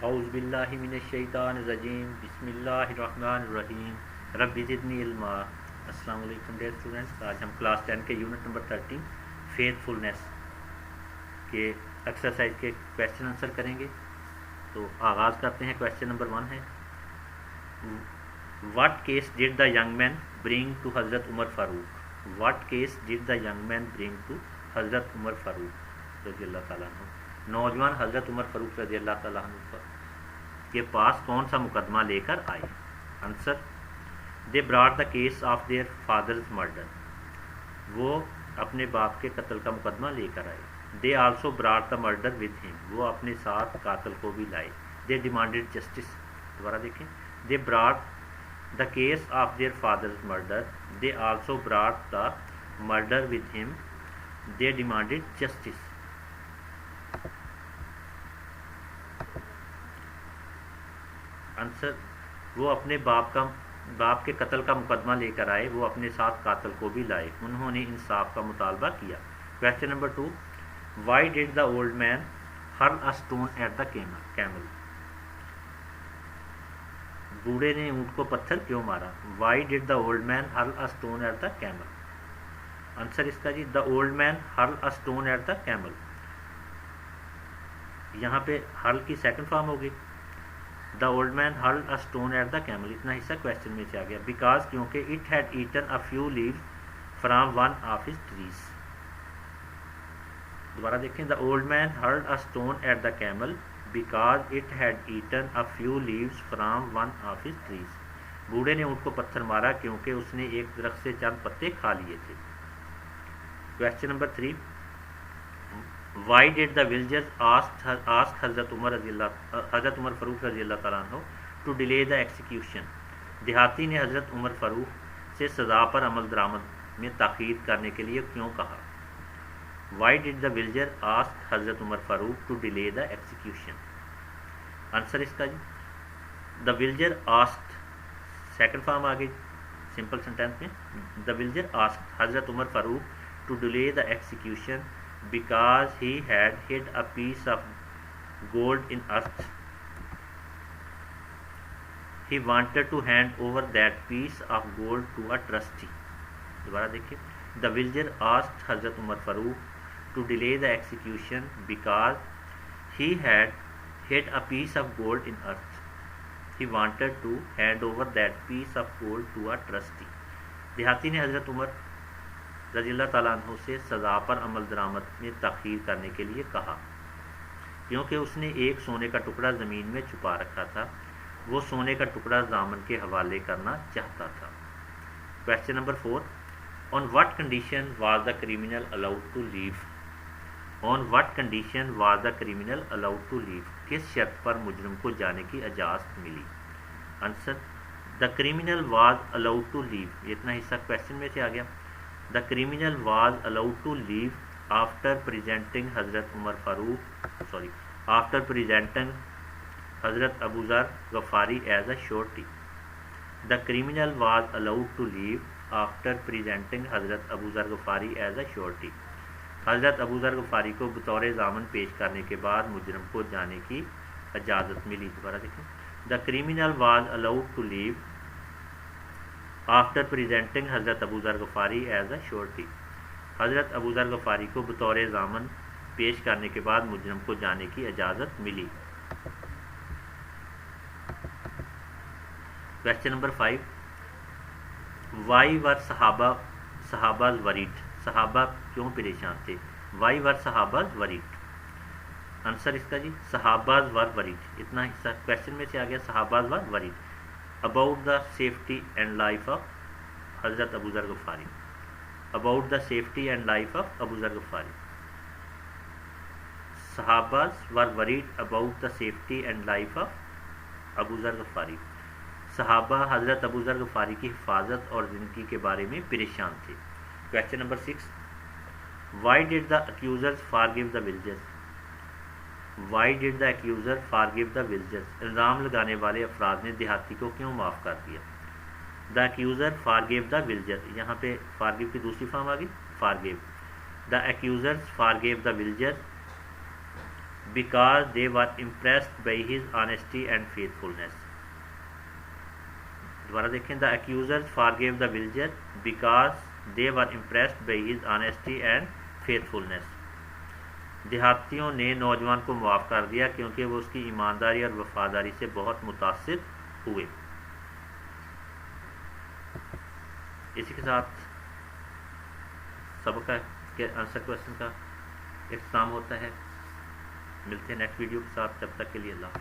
اعوذ باللہ من الشیطان الرجیم بسم اللہ الرحمن الرحیم رب زدنی علما۔ السلام علیکم ڈیئر اسٹوڈنٹس، آج ہم کلاس 10 کے یونٹ نمبر 13 فیتھ فلنس کے ایکسرسائز کے کویشچن آنسر کریں گے۔ تو آغاز کرتے ہیں۔ کویشچن نمبر 1 ہے، what case did the young man bring to Hazrat Umar Farooq? What case did the young man bring to Hazrat Umar فاروق رضی اللہ تعالیٰ عنہ؟ نوجوان حضرت عمر فاروق رضی اللہ تعالیٰ عنہ کے پاس کون سا مقدمہ لے کر آئے؟ Answer, they brought the case of their father's murder, وہ اپنے باپ کے قتل کا مقدمہ لے کر آئے۔ دے also brought the murder with ہم، وہ اپنے ساتھ قاتل کو بھی لائے۔ دے ڈیمانڈیڈ جسٹس، دوبارہ دیکھیں، they brought the case of their father's murder, they also brought the murder with him, they demanded justice. Answer, وہ اپنے باپ کے قتل کا مقدمہ لے کر آئے، وہ اپنے ساتھ قاتل کو بھی لائے، انہوں نے انصاف کا مطالبہ کیا۔ Question number 2، why did the old man hurl a stone at the camel? بوڑھے نے اونٹ کو پتھر کیوں مارا؟ Why did the old man hurl a stone at the camel? Answer اس کا جی، the old man hurl a stone at the camel, یہاں پہ ہرل کی سیکنڈ فارم ہوگی، the old man hurl a stone at the camel, اتنا حصہ question میں سے آ گیا۔ بیکاز، کیونکہ it had eaten a few leaves from one of his trees. دوبارہ دیکھیں، the old man hurl a stone at the camel because it had eaten a few leaves from one of his trees. بوڑھے نے اونٹ کو پتھر مارا کیونکہ اس نے ایک درخت سے چند پتے کھا لیے تھے۔ Question number 3، why did the villagers ask Hazrat Umar فاروق رضی اللہ تعالیٰ عنہ ٹو ڈیلے دا ایکسیکیوشن؟ دیہاتی نے حضرت عمر فاروق سے سزا پر عمل درآمد میں تاخیر کرنے کے لیے کیوں کہا؟ Why did the villager ask Hazrat Umar Farooq to delay the execution? Answer اس کا جی، the villager asked, second form آ گئی سمپل سینٹینس میں، the villager asked Hazrat Umar Farooq to delay the execution because he had hid a piece of gold in earth. He wanted to hand over that piece of gold to a trustee. دوبارہ دیکھیے، the villager asked حضرت عمر فاروق to delay the execution because he had hid a piece of gold in earth. He wanted to hand over that piece of gold to a trustee. دیہاتی نے حضرت عمر رضی اللہ تعالیٰ عنہ سے سزا پر عمل درآمد میں تاخیر کرنے کے لیے کہا کیونکہ اس نے ایک سونے کا ٹکڑا زمین میں چھپا رکھا تھا، وہ سونے کا ٹکڑا ضامن کے حوالے کرنا چاہتا تھا۔ Question number 4، on what condition was the criminal allowed to leave? On what condition was the criminal allowed to leave? کس شرط پر مجرم کو جانے کی اجازت ملی؟ Answer, the criminal was allowed to leave, یہ اتنا حصہ کویشچن میں سے آ گیا۔ The criminal was allowed to leave after presenting Hazrat Abu Zar Ghafari as a surety. The criminal was allowed to leave after presenting Hazrat Abu Zar Ghafari as a surety. حضرت ابو ذر غفاری کو بطور ضامن پیش کرنے کے بعد مجرم کو جانے کی اجازت ملی۔ دوبارہ دیکھیں، The criminal was allowed to leave after presenting حضرت ابو ذر غفاری ایز اے شورٹی، حضرت ابو ذر غفاری کو بطور ضامن پیش کرنے کے بعد مجرم کو جانے کی اجازت ملی۔ کویشچن نمبر 5، وائی ور صحابہ وریڈ؟ صحابہ کیوں پریشان تھے؟ وائی ور صحابہ وریڈ؟ آنسر اس کا جی، صحابہ ور وریڈ، اتنا حصہ کویشچن میں سے آ گیا، صحابہ ور worried about the safety and life of حضرت ابو ذر غفاری، about the safety and life of ابو ذر غفاری۔ صحابہ were worried about the safety and life of ابو ذر غفاری، صحابہ حضرت ابو ذر غفاری کی حفاظت اور زندگی کے بارے میں پریشان تھے۔ Question number 6، why did the accusers forgive the villagers؟ Why did the accuser forgive the villagers? الزام لگانے والے افراد نے دیہاتی کو کیوں معاف کر دیا؟ دا ایکیوزر فارگیو دا ویلجر، یہاں پہ فارگیو کی دوسری فارم آ گئی، forgive. The accusers forgive the villager because they were impressed by his honesty and faithfulness. دوبارہ دیکھیں, the accusers forgave the villager because they were impressed by his honesty and faithfulness. دیہاتیوں نے نوجوان کو معاف کر دیا کیونکہ وہ اس کی ایمانداری اور وفاداری سے بہت متاثر ہوئے. اسی کے ساتھ سبق کے آنسر کویسچن کا اختتام ہوتا ہے. ملتے ہیں نیکسٹ ویڈیو کے ساتھ, تب تک کے لیے اللہ.